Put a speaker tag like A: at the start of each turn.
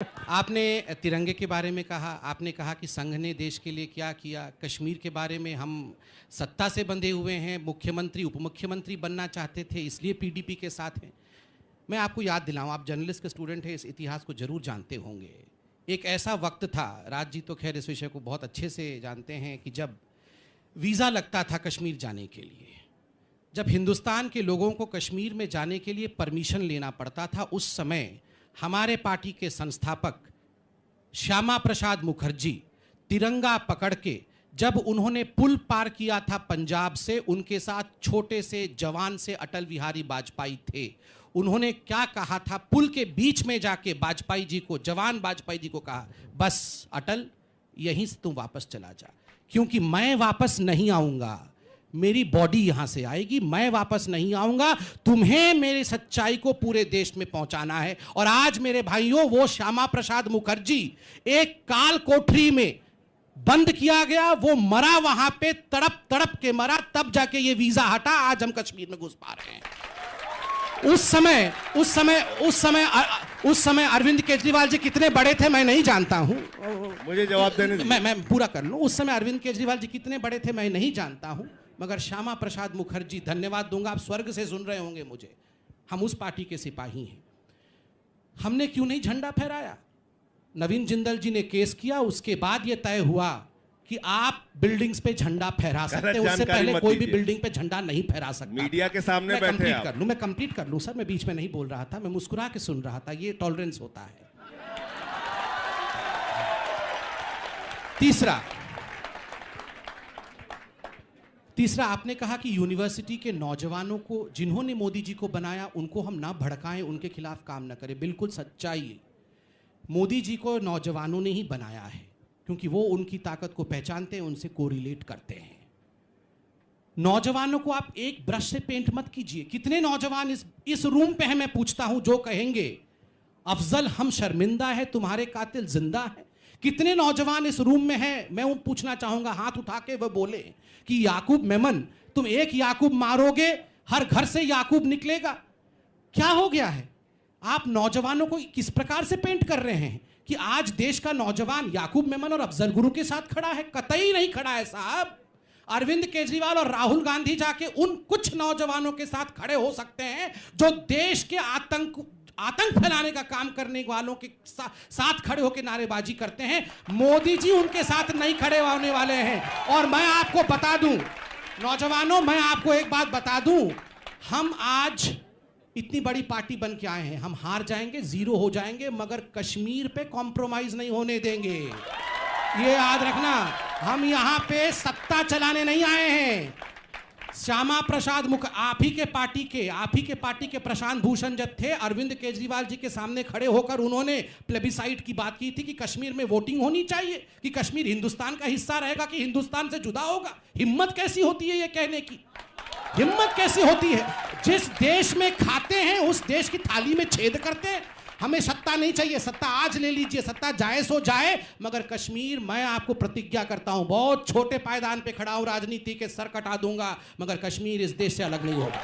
A: आपने तिरंगे के बारे में कहा, आपने कहा कि संघ ने देश के लिए क्या किया। कश्मीर के बारे में हम सत्ता से बंधे हुए हैं, मुख्यमंत्री उपमुख्यमंत्री बनना चाहते थे, इसलिए पीडीपी के साथ हैं। मैं आपको याद दिलाऊं, आप जर्नलिस्ट के स्टूडेंट हैं, इस इतिहास को जरूर जानते होंगे। एक ऐसा वक्त था, राज जी तो खैर इस विषय को बहुत अच्छे से जानते हैं, कि जब वीज़ा लगता था कश्मीर जाने के लिए, जब हिंदुस्तान के लोगों को कश्मीर में जाने के लिए परमिशन लेना पड़ता था, उस समय हमारे पार्टी के संस्थापक श्यामा प्रसाद मुखर्जी तिरंगा पकड़ के, जब उन्होंने पुल पार किया था पंजाब से, उनके साथ छोटे से जवान से अटल बिहारी वाजपेयी थे। उन्होंने क्या कहा था, पुल के बीच में जाके वाजपेयी जी को, जवान वाजपेयी जी को कहा, बस अटल यहीं से तुम वापस चला जा, क्योंकि मैं वापस नहीं आऊंगा, मेरी बॉडी यहां से आएगी, मैं वापस नहीं आऊंगा, तुम्हें मेरी सच्चाई को पूरे देश में पहुंचाना है। और आज मेरे भाइयों, वो श्यामा प्रसाद मुखर्जी एक काल कोठरी में बंद किया गया, वो मरा वहां पे, तड़प तड़प के मरा, तब जाके ये वीजा हटा, आज हम कश्मीर में घुस पा रहे हैं। उस समय अरविंद केजरीवाल जी कितने बड़े थे मैं नहीं जानता हूं।
B: मुझे जवाब देने दीजिए।
A: मैं पूरा कर लूं। उस समय अरविंद केजरीवाल जी कितने बड़े थे मैं नहीं जानता हूं, मगर श्यामा प्रसाद मुखर्जी, धन्यवाद दूंगा, आप स्वर्ग से सुन रहे होंगे मुझे, हम उस पार्टी के सिपाही हैं। हमने क्यों नहीं झंडा फहराया? नवीन जिंदल जी ने केस किया, उसके बाद यह तय हुआ कि आप बिल्डिंग्स पे झंडा फहरा सकते हैं, उससे पहले कोई भी बिल्डिंग पे झंडा नहीं फहरा सकता।
B: मीडिया के सामने बैठे आप।
A: मैं कंप्लीट कर लूं सर, मैं बीच में नहीं बोल रहा था, मैं मुस्कुरा के सुन रहा था, ये टॉलरेंस होता है। तीसरा आपने कहा कि यूनिवर्सिटी के नौजवानों को, जिन्होंने मोदी जी को बनाया, उनको हम ना भड़काएं, उनके खिलाफ काम ना करें। बिल्कुल सच्चाई, मोदी जी को नौजवानों ने ही बनाया है, क्योंकि वो उनकी ताकत को पहचानते हैं, उनसे कोरिलेट करते हैं। नौजवानों को आप एक ब्रश से पेंट मत कीजिए। कितने नौजवान इस रूम पे हैं, मैं पूछता हूं, जो कहेंगे अफजल हम शर्मिंदा है, तुम्हारे कातिल जिंदा है? कितने नौजवान इस रूम में हैं, मैं पूछना चाहूंगा, हाथ उठा के वह बोले कि याकूब मेमन, तुम एक याकूब मारोगे, हर घर से याकूब निकलेगा। क्या हो गया है? आप नौजवानों को किस प्रकार से पेंट कर रहे हैं कि आज देश का नौजवान याकूब मेमन और अफजल गुरु के साथ खड़ा है? कतई नहीं खड़ा है साहब। अरविंद केजरीवाल और राहुल गांधी जाके उन कुछ नौजवानों के साथ खड़े हो सकते हैं जो देश के आतंक फैलाने का काम करने वालों के साथ खड़े होकर नारेबाजी करते हैं। मोदी जी उनके साथ नहीं खड़े होने वाले हैं। और मैं आपको बता दूं, नौजवानों, मैं आपको एक बात बता दूं, हम आज इतनी बड़ी पार्टी बन के आए हैं, हम हार जाएंगे, जीरो हो जाएंगे, मगर कश्मीर पे कॉम्प्रोमाइज नहीं होने देंगे। ये याद रखना, हम यहां पे सत्ता चलाने नहीं आए हैं। श्यामा प्रसाद आप ही के पार्टी के प्रशांत भूषण जब थे, अरविंद केजरीवाल जी के सामने खड़े होकर उन्होंने प्लेबिसाइट की बात की थी कि कश्मीर में वोटिंग होनी चाहिए, कि कश्मीर हिंदुस्तान का हिस्सा रहेगा, कि हिंदुस्तान से जुदा होगा। हिम्मत कैसी होती है ये कहने की? हिम्मत कैसी होती है? जिस देश में खाते हैं उस देश की थाली में छेद करते हैं। हमें सत्ता नहीं चाहिए, सत्ता आज ले लीजिए, सत्ता जाए सो जाए, मगर कश्मीर, मैं आपको प्रतिज्ञा करता हूं, बहुत छोटे पायदान पे खड़ा हूं, राजनीति के सर कटा दूंगा, मगर कश्मीर इस देश से अलग नहीं होगा।